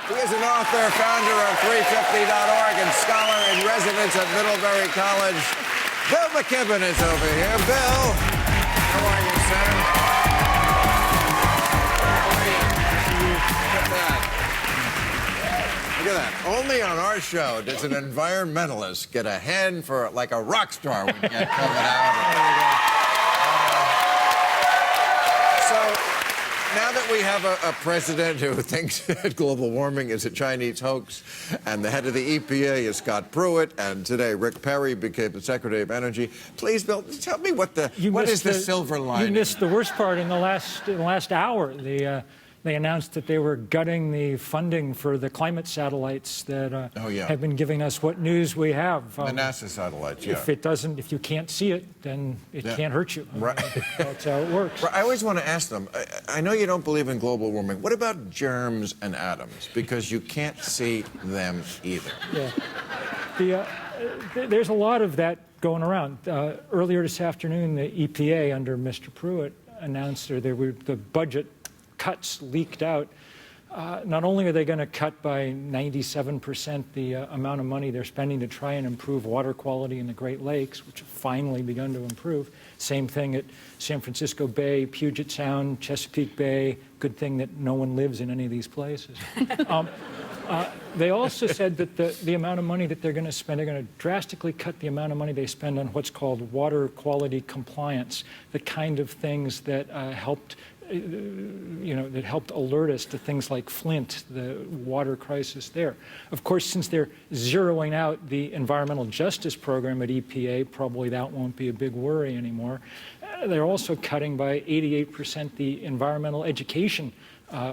He is an author, founder of 350.org, and scholar in residence at Middlebury College. Bill McKibben is over here. Bill, how are you, sir? Look at that. Only on our show does an environmentalist get a hen for like a rock star would get coming out. Now that we have a president who thinks that global warming is a Chinese hoax, and the head of the EPA is Scott Pruitt, and today Rick Perry became the Secretary of Energy, please, Bill, tell me what is the silver lining? You missed the worst part in the last hour. They announced that they were gutting the funding for the climate satellites that have been giving us what news we have. The NASA satellites, yeah. If you can't see it, then it can't hurt you. Right. That's how it works. I always want to ask them, I know you don't believe in global warming. What about germs and atoms? Because you can't see them either. Yeah. There's a lot of that going around. Earlier this afternoon, the EPA, under Mr. Pruitt, announced the budget cuts leaked out. Not only are they going to cut by 97% the amount of money they're spending to try and improve water quality in the Great Lakes, which have finally begun to improve. Same thing at San Francisco Bay, Puget Sound, Chesapeake Bay. Good thing that no one lives in any of these places. They also said that the amount of money that they're going to spend, they're going to drastically cut the amount of money they spend on what's called water quality compliance, the kind of things that helped alert us to things like Flint, the water crisis there. Of course, since they're zeroing out the environmental justice program at EPA, probably that won't be a big worry anymore. They're also cutting by 88% the environmental education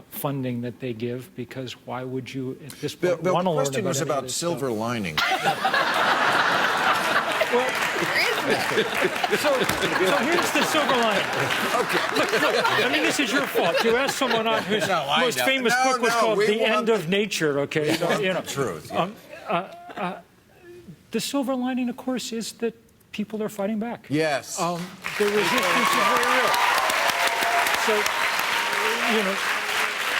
funding that they give, because why would you at this point want to learn about it? The question was about silver lining. So here's the silver lining. Okay. Look, I mean, this is your fault. You asked someone on whose most famous book was called The End of Nature, okay? So, you know. Truth. Yeah. The silver lining, of course, is that people are fighting back. Yes. The resistance is very real. So,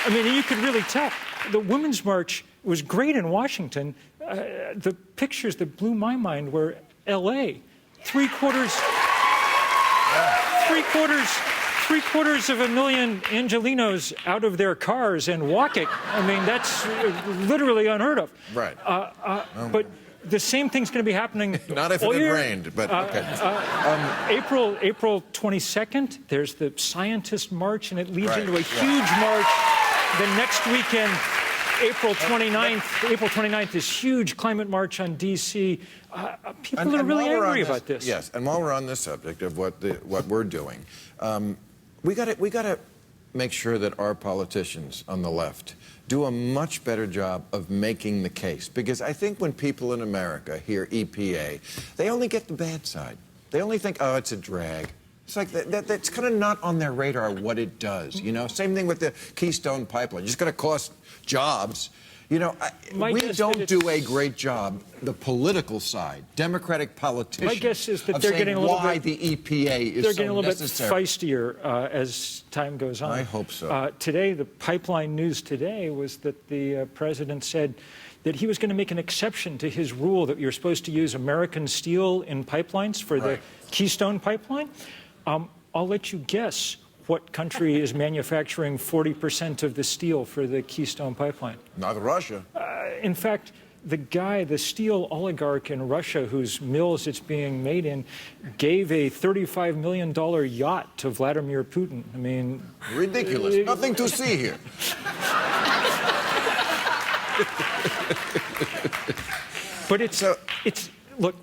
I mean, you could really tell. The Women's March was great in Washington. The pictures that blew my mind were L.A. Three quarters of a million Angelinos out of their cars and walking. I mean, that's literally unheard of. Right. But the same thing's going to be happening. Not if it had rained, but okay. April 22nd, there's the Scientist March, and it leads into a huge march the next weekend. April 29th, this huge climate march on D.C. People are really angry about this. Yes, and while we're on this subject of what we're doing, we got to make sure that our politicians on the left do a much better job of making the case. Because I think when people in America hear EPA, they only get the bad side. They only think, oh, it's a drag. It's like that's kind of not on their radar what it does, you know? Same thing with the Keystone Pipeline. It's going to cost jobs. You know, we don't do a great job, the political side, Democratic politicians, my guess is that they're getting a little why bit, the EPA is they're getting so a little necessary. bit feistier as time goes on. I hope so. Today, the pipeline news today was that the president said that he was going to make an exception to his rule that you're supposed to use American steel in pipelines for the Keystone Pipeline. I'll let you guess what country is manufacturing 40% of the steel for the Keystone Pipeline. Not Russia. In fact, the steel oligarch in Russia whose mills it's being made in gave a $35 million yacht to Vladimir Putin. I mean... Ridiculous. Nothing to see here. But look,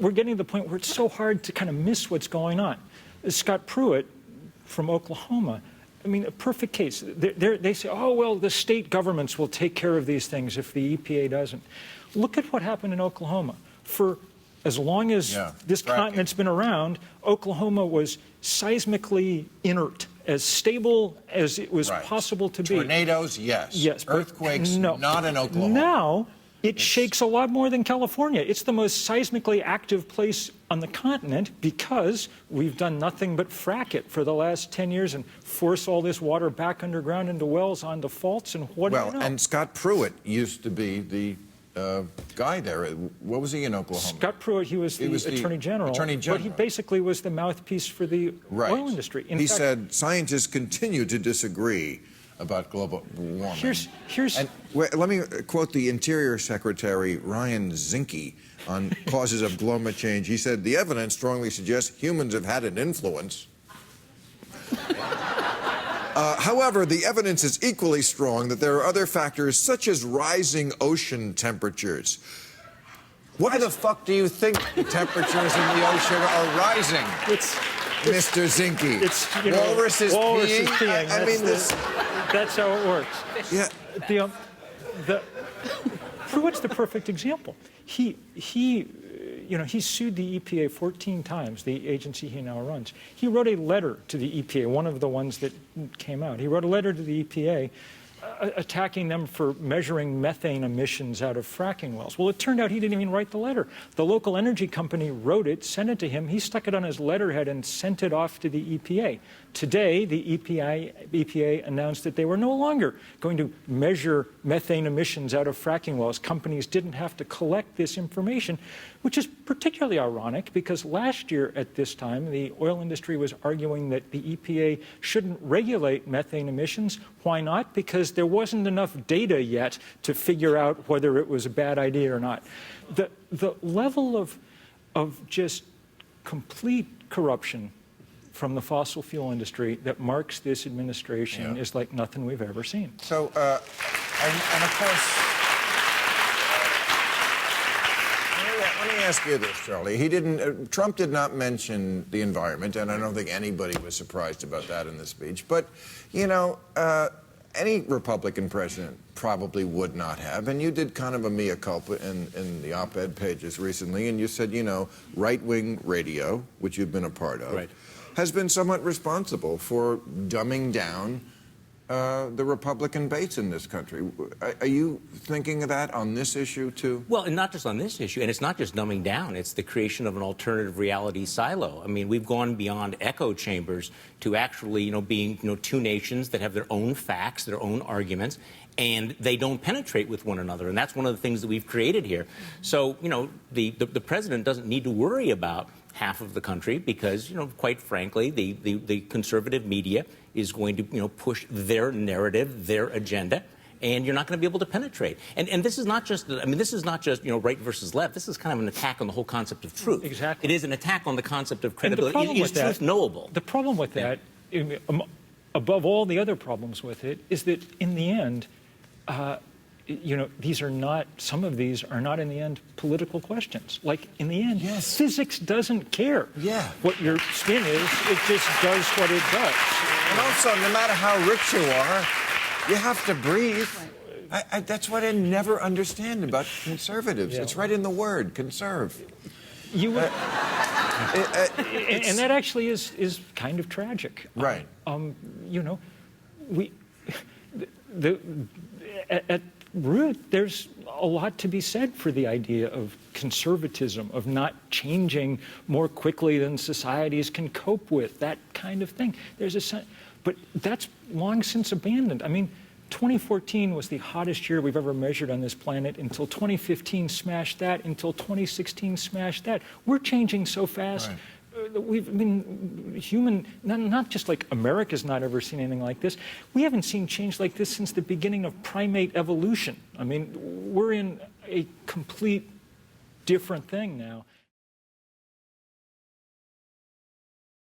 we're getting to the point where it's so hard to kind of miss what's going on. Scott Pruitt from Oklahoma, I mean, a perfect case. They say, oh, well, the state governments will take care of these things if the EPA doesn't. Look at what happened in Oklahoma. For as long as this continent's been around, Oklahoma was seismically inert, as stable as it was possible to be. Tornadoes, yes. Yes. Earthquakes, no. not in Oklahoma. Now, It shakes a lot more than California. It's the most seismically active place on the continent because we've done nothing but frack it for the last 10 years and force all this water back underground into wells on defaults. And what do you know? And Scott Pruitt used to be the guy there. What was he in Oklahoma? Scott Pruitt, he was the Attorney General. Attorney General. But he basically was the mouthpiece for the oil industry. He said scientists continue to disagree about global warming. Let me quote the Interior Secretary Ryan Zinke on causes of climate change. He said, "The evidence strongly suggests humans have had an influence. However, the evidence is equally strong that there are other factors such as rising ocean temperatures." Why the fuck do you think the temperatures in the ocean are rising? Mr. Zinke. Walrus is peeing. I mean, that's how it works. Yeah. Pruitt's the perfect example. He sued the EPA 14 times, the agency he now runs. He wrote a letter to the EPA, one of the ones that came out. He wrote a letter to the EPA attacking them for measuring methane emissions out of fracking wells. Well, it turned out he didn't even write the letter. The local energy company wrote it, sent it to him. He stuck it on his letterhead and sent it off to the EPA. Today, the EPA announced that they were no longer going to measure methane emissions out of fracking wells. Companies didn't have to collect this information, which is particularly ironic because last year at this time, the oil industry was arguing that the EPA shouldn't regulate methane emissions. Why not? Because there wasn't enough data yet to figure out whether it was a bad idea or not. The level of just complete corruption from the fossil fuel industry that marks this administration is like nothing we've ever seen. So, and of course, let me ask you this, Charlie. Trump did not mention the environment, and I don't think anybody was surprised about that in the speech. But, any Republican president probably would not have. And you did kind of a mea culpa in the op-ed pages recently, and you said, right-wing radio, which you've been a part of, has been somewhat responsible for dumbing down the Republican base in this country. Are you thinking of that on this issue, too? Well, and not just on this issue, and it's not just dumbing down, it's the creation of an alternative reality silo. I mean, we've gone beyond echo chambers to actually, being, two nations that have their own facts, their own arguments, and they don't penetrate with one another. And that's one of the things that we've created here. So, the president doesn't need to worry about half of the country because, quite frankly, the conservative media is going to, push their narrative, their agenda, and you're not going to be able to penetrate. And this is not just, this is not just, right versus left. This is kind of an attack on the whole concept of truth. Exactly. It is an attack on the concept of credibility. Is truth knowable? The problem with that, above all the other problems with it, is that in the end, these are not, some of these are not in the end political questions. Like in the end, physics doesn't care what your spin is, it just does what it does. And also, no matter how rich you are, you have to breathe. That's what I never understand about conservatives. It's right in the word, conserve. And that actually is kind of tragic. Right. At root, there's a lot to be said for the idea of conservatism, of not changing more quickly than societies can cope with, that kind of thing. But that's long since abandoned. 2014 was the hottest year we've ever measured on this planet until 2015 smashed that, until 2016 smashed that. We're changing so fast. Right. We've been human, not just like America's not ever seen anything like this. We haven't seen change like this since the beginning of primate evolution. We're in a complete different thing now.